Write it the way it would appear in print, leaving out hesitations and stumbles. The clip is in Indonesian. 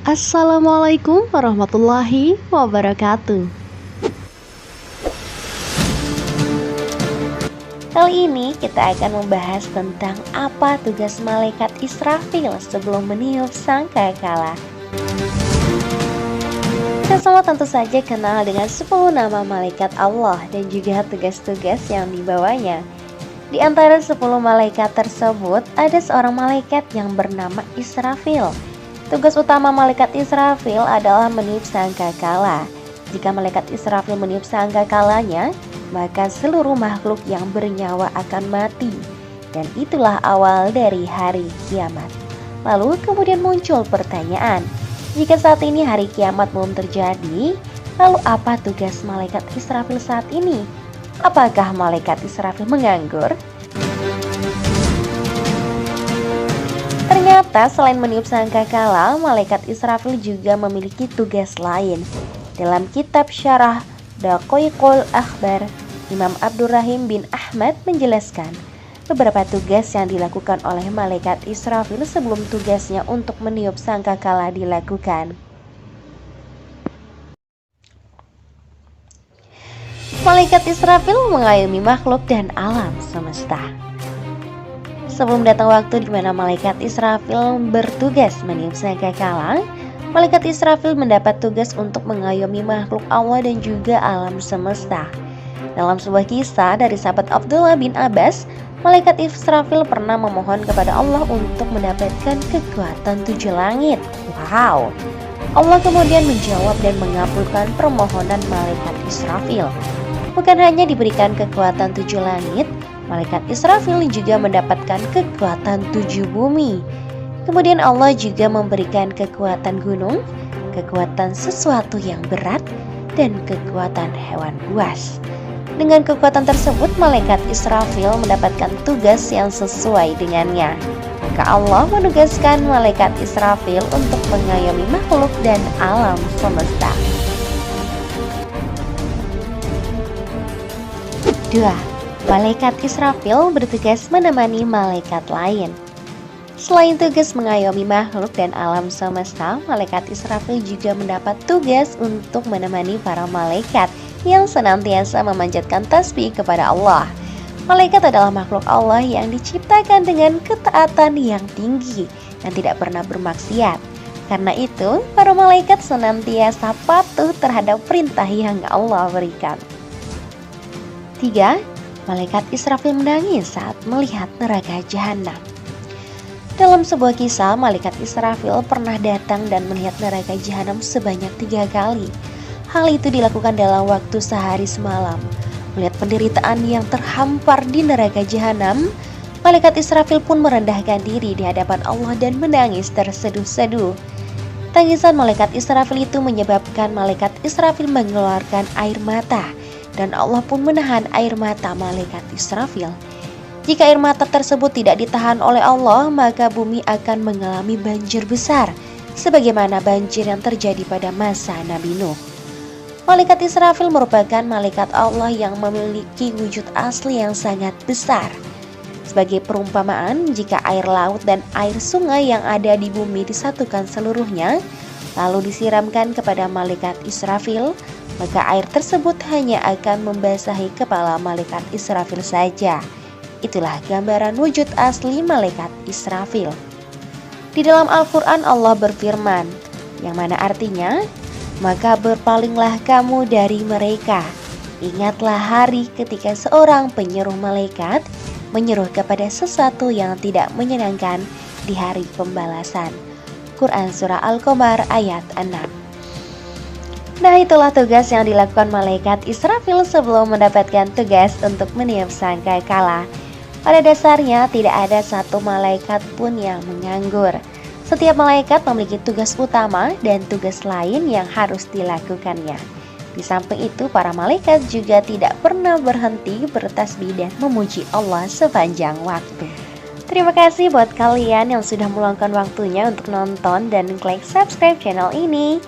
Assalamualaikum warahmatullahi wabarakatuh. Kali ini kita akan membahas tentang apa tugas malaikat Israfil sebelum meniup sangkakala. Kita semua tentu saja kenal dengan 10 nama malaikat Allah dan juga tugas-tugas yang dibawanya. Di antara 10 malaikat tersebut, ada seorang malaikat yang bernama Israfil. Tugas utama malaikat Israfil adalah meniup sangkakala. Jika malaikat Israfil meniup sangkakalanya, maka seluruh makhluk yang bernyawa akan mati. Dan itulah awal dari hari kiamat. Lalu kemudian muncul pertanyaan, jika saat ini hari kiamat belum terjadi, lalu apa tugas malaikat Israfil saat ini? Apakah malaikat Israfil menganggur? Ternyata selain meniup sangkakala, malaikat Israfil juga memiliki tugas lain. Dalam kitab Syarah Daqaiqul Akhbar, Imam Abdurrahim bin Ahmad menjelaskan beberapa tugas yang dilakukan oleh malaikat Israfil sebelum tugasnya untuk meniup sangkakala dilakukan. Malaikat Israfil mengayomi makhluk dan alam semesta. Sebelum datang waktu di mana malaikat Israfil bertugas meniup sangkakala, malaikat Israfil mendapat tugas untuk mengayomi makhluk Allah dan juga alam semesta. Dalam sebuah kisah dari sahabat Abdullah bin Abbas, malaikat Israfil pernah memohon kepada Allah untuk mendapatkan kekuatan 7 langit. Wow! Allah kemudian menjawab dan mengabulkan permohonan malaikat Israfil. Bukan hanya diberikan kekuatan 7 langit, malaikat Israfil juga mendapatkan kekuatan 7 bumi. Kemudian Allah juga memberikan kekuatan gunung, kekuatan sesuatu yang berat, dan kekuatan hewan buas. Dengan kekuatan tersebut, malaikat Israfil mendapatkan tugas yang sesuai dengannya. Maka Allah menugaskan malaikat Israfil untuk mengayomi makhluk dan alam semesta. 2. Malaikat Israfil bertugas menemani malaikat lain. Selain tugas mengayomi makhluk dan alam semesta, malaikat Israfil juga mendapat tugas untuk menemani para malaikat yang senantiasa memanjatkan tasbih kepada Allah. Malaikat adalah makhluk Allah yang diciptakan dengan ketaatan yang tinggi dan tidak pernah bermaksiat. Karena itu, para malaikat senantiasa patuh terhadap perintah yang Allah berikan. 3. Malaikat Israfil menangis saat melihat neraka jahanam. Dalam sebuah kisah, malaikat Israfil pernah datang dan melihat neraka jahanam sebanyak 3 kali. Hal itu dilakukan dalam waktu sehari semalam. Melihat penderitaan yang terhampar di neraka jahanam, malaikat Israfil pun merendahkan diri di hadapan Allah dan menangis terseduh-seduh. Tangisan malaikat Israfil itu menyebabkan malaikat Israfil mengeluarkan air mata, dan Allah pun menahan air mata malaikat Israfil. Jika air mata tersebut tidak ditahan oleh Allah, maka bumi akan mengalami banjir besar, sebagaimana banjir yang terjadi pada masa Nabi Nuh. Malaikat Israfil merupakan malaikat Allah yang memiliki wujud asli yang sangat besar. Sebagai perumpamaan, jika air laut dan air sungai yang ada di bumi disatukan seluruhnya, lalu disiramkan kepada malaikat Israfil, maka air tersebut hanya akan membasahi kepala malaikat Israfil saja. Itulah gambaran wujud asli malaikat Israfil. Di dalam Al-Quran Allah berfirman, yang mana artinya, maka berpalinglah kamu dari mereka. Ingatlah hari ketika seorang penyuruh malaikat menyuruh kepada sesuatu yang tidak menyenangkan di hari pembalasan. Quran Surah Al-Qamar ayat 6. Nah, itulah tugas yang dilakukan malaikat Israfil sebelum mendapatkan tugas untuk meniup sangkakala. Pada dasarnya tidak ada satu malaikat pun yang menganggur. Setiap malaikat memiliki tugas utama dan tugas lain yang harus dilakukannya. Di samping itu, para malaikat juga tidak pernah berhenti bertasbih dan memuji Allah sepanjang waktu. Terima kasih buat kalian yang sudah meluangkan waktunya untuk nonton dan klik subscribe channel ini.